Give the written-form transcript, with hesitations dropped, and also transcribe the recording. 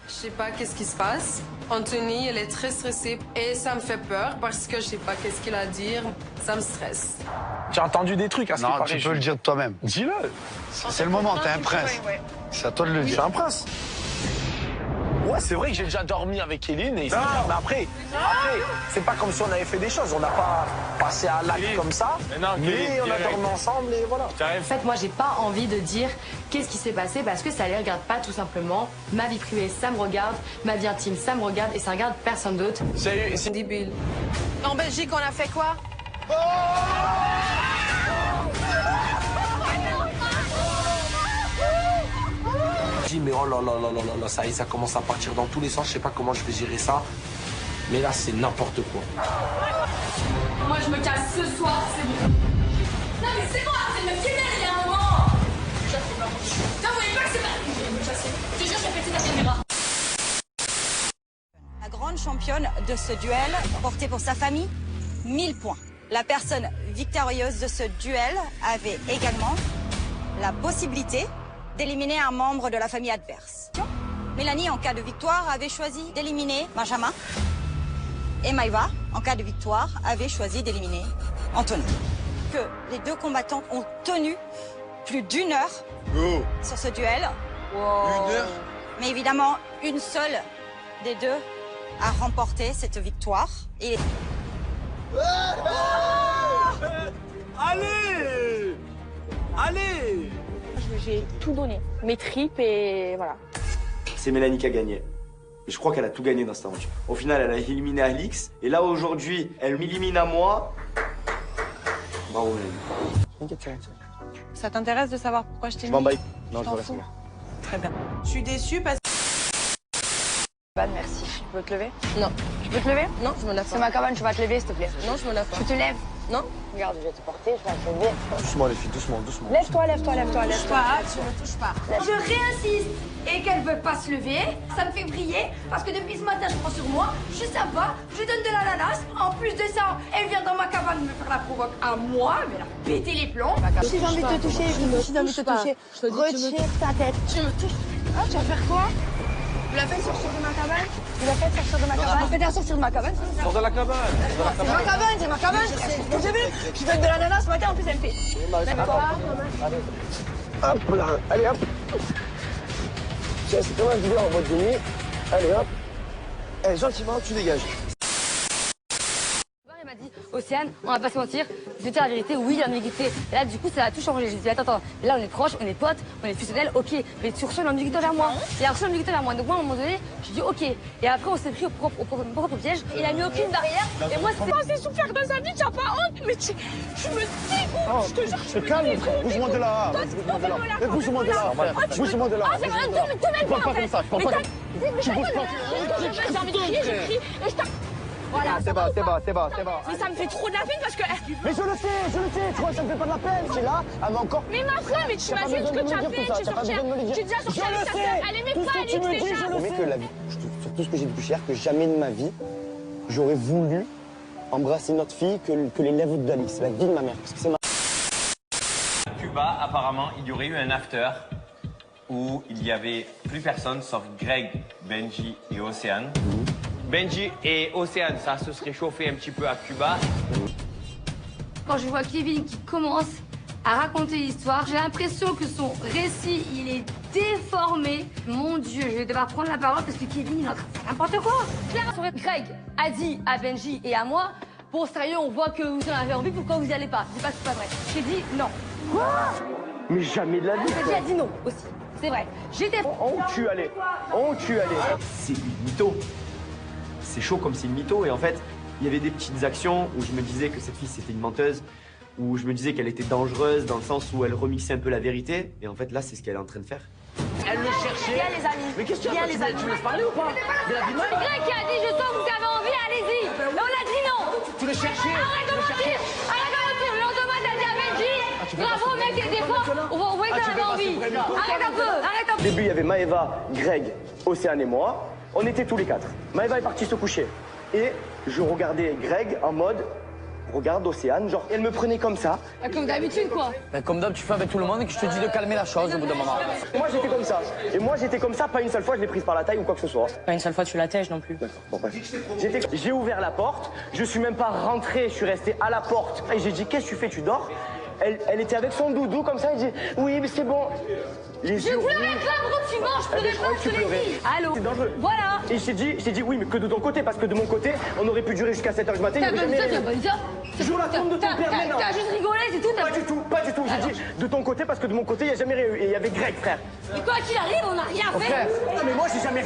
Je sais pas qu'est-ce qui se passe. Anthony, elle est très stressée et ça me fait peur parce que je sais pas qu'est-ce qu'il a à dire. Ça me stresse. J'ai entendu des trucs à ce qui Non, paraît. tu peux le dire de toi-même. Dis-le. C'est le moment, t'es un prince. C'est à toi de le Je suis dire. un prince. Ouais, c'est vrai que j'ai déjà dormi avec Kéline. Et mais après, c'est pas comme si on avait fait des choses. On n'a pas passé à l'acte comme ça. Mais on a dormi ensemble et voilà. En fait, moi, j'ai pas envie de dire qu'est-ce qui s'est passé parce que ça les regarde pas, tout simplement. Ma vie privée, ça me regarde. Ma vie intime, ça me regarde et ça regarde personne d'autre. C'est débile. En Belgique, on a fait quoi? Je dis mais oh là là là là là, ça y est, ça commence à partir dans tous les sens. Je sais pas comment je vais gérer ça. Mais là, c'est n'importe quoi. Moi, je me casse ce soir, c'est bon. Non, mais c'est bon, c'est me filmer, il y a un moment. Non, vous voyez pas que c'est pas. Je vais me casser. Je te jure, j'ai pété ta caméra. La grande championne de ce duel, portée pour sa famille, 1000 points. La personne victorieuse de ce duel avait également la possibilité d'éliminer un membre de la famille adverse. Mélanie, en cas de victoire, avait choisi d'éliminer Benjamin. Et Maïva, en cas de victoire, avait choisi d'éliminer Anthony. Que les deux combattants ont tenu plus d'1 heure sur ce duel. Une heure? Mais évidemment, une seule des deux a remporté cette victoire. Et... Allez! Allez! J'ai tout donné, mes tripes et voilà. C'est Mélanie qui a gagné. Et je crois qu'elle a tout gagné dans cette aventure. Au final, elle a éliminé Alix. Et là, aujourd'hui, elle m'élimine à moi. Bravo, Mélanie. Ça t'intéresse de savoir pourquoi je t'ai Je m'en mis? bats. Non, je t'en veux rester fous. là. Très bien. Je suis déçue parce que... Merci. Je peux te lever? Non. Je peux te lever? Non, je me lave C'est pas. ma cabane, tu vas te lever, s'il te plaît. Non, je me lave pas. Tu te lèves? Non. Regarde, je vais te porter, je vais te lever. Doucement, les filles, doucement, doucement. Lève-toi, lève-toi, lève-toi, lève-toi. tu me touches pas. Je réinsiste et qu'elle veut pas se lever, ça me fait briller parce que depuis ce matin je prends sur moi, je suis sympa, je lui donne de l'ananas. En plus de ça, elle vient dans ma cabane me faire la provoque à moi, mais elle a pété les plombs. Si j'ai envie de te toucher, si j'ai envie de te toucher, retire ta tête. Tu me touches. Ah, tu vas faire quoi? Tu l'as fait sortir de ma cabane? Tu l'as fait sortir de ma cabane? Fais-la sortir de ma cabane. Sors de la cabane. C'est ma cabane, c'est ma cabane. J'ai vu, je donne de l'ananas ce matin, en plus elle me fait. Hop là. Allez, hop. Tiens, c'est comme un doubleur en mode demi. Allez, hop. Allez, gentiment, tu dégages. Elle m'a dit, Océane, on va pas se mentir, je vais te dire la vérité, oui, l'ambiguïté. Et là, du coup, ça a tout changé. J'ai dit, attends, là, on est proches, on est potes, on est fusionnels, ok, mais tu reçois l'ambiguïté vers moi. Il a reçu l'ambiguïté vers moi. Donc, moi, à un moment donné, je dis, ok. Et après, on s'est pris au propre piège. Il a mis aucune barrière. Et moi, c'était. C'est souffert de sa vie, tu n'as pas honte, mais tu me dégoûtes, je te jure, je me Calme, dégoûte. bouge-moi de là. Bouge-moi de là. Bouge-moi de là. Ah, c'est rien, te mets pas, en fait. comme ça, je parle Mais pas j'ai envie de crier, je crie, et je tape. Voilà. C'est bas. Mais ça me fait trop de la peine parce que... Mais je le sais, tu vois, ça me fait pas de la peine. C'est là, elle m'a encore. Mais ma frère, mais tu imagines ce que tu as fait, tu es sorti, tu es déjà sorti avec ta sœur, elle aimait pas Alix déjà. Mais que la vie, sur tout ce que j'ai vécu hier, que jamais de ma vie, j'aurais voulu embrasser une autre fille que les lèvres d'Alix, la vie de ma mère. Parce que c'est ma... À Cuba, apparemment, il y aurait eu un after où il y avait plus personne sauf Greg, Benji et Océane. Benji et Océane, ça se serait chauffé un petit peu à Cuba. Quand je vois Kevin qui commence à raconter l'histoire, j'ai l'impression que son récit, il est déformé. Mon Dieu, je vais devoir prendre la parole parce que Kevin, il est en train de faire n'importe quoi. Greg a dit à Benji et à moi, bon, sérieux, on voit que vous en avez envie, pourquoi vous n'y allez pas? Je dis pas que c'est pas vrai. J'ai dit non. Quoi? Mais jamais de la vie. Benji a dit non aussi. C'est vrai. J'étais... On tue, allez. C'est une mytho. C'est chaud comme c'est une mytho. Et en fait, il y avait des petites actions où je me disais que cette fille, c'était une menteuse. Où je me disais qu'elle était dangereuse dans le sens où elle remixait un peu la vérité. Et en fait, là, c'est ce qu'elle est en train de faire. Elle le cherchait. Viens les amis. Mais qu'est-ce que tu as fait? Tu me laisses parler ou pas? C'est Greg qui a dit, je sens que vous avez envie, allez-y. Mais on a dit non. Tu le cherchais. Arrête de mentir. Arrête de mentir. Le lendemain, t'as dit à Benji, bravo mec, des fois, on voit que t'avais envie. Arrête un peu. Au début, il y avait Maëva, Greg, Océane et moi. On était tous les quatre. Maëva est partie se coucher. Et je regardais Greg en mode, regarde Océane, genre, elle me prenait comme ça. Comme d'habitude, quoi. Ben, comme d'hab, tu fais avec tout le monde et que je te dis de calmer la chose au bout d'un moment. Moi, j'étais comme ça. Et moi, j'étais comme ça, pas une seule fois, je l'ai prise par la taille ou quoi que ce soit. Pas une seule fois, tu la tèches non plus. D'accord, bon, bref. J'ai ouvert la porte, je suis même pas rentré, je suis resté à la porte. Et j'ai dit, qu'est-ce que tu fais, tu dors? Elle était avec son doudou comme ça, elle dit, oui, mais c'est bon. Je pleurais pas, pourquoi tu manges? Je pleurais pas, je te l'ai dit. Allô? C'est dangereux. Voilà. Et je t'ai dit, oui, mais que de ton côté, parce que de mon côté, on aurait pu durer jusqu'à 7h du matin. T'as pas dit ça, t'as pas dit ça? Joue la tombe de ton père, mais non. T'as juste rigolé, c'est tout. Pas du tout. J'ai dit de ton côté, parce que de mon côté, il n'y a jamais rien eu. Et il y avait Greg, frère. Et quoi qu'il arrive, on n'a rien fait. Non, mais moi, j'ai jamais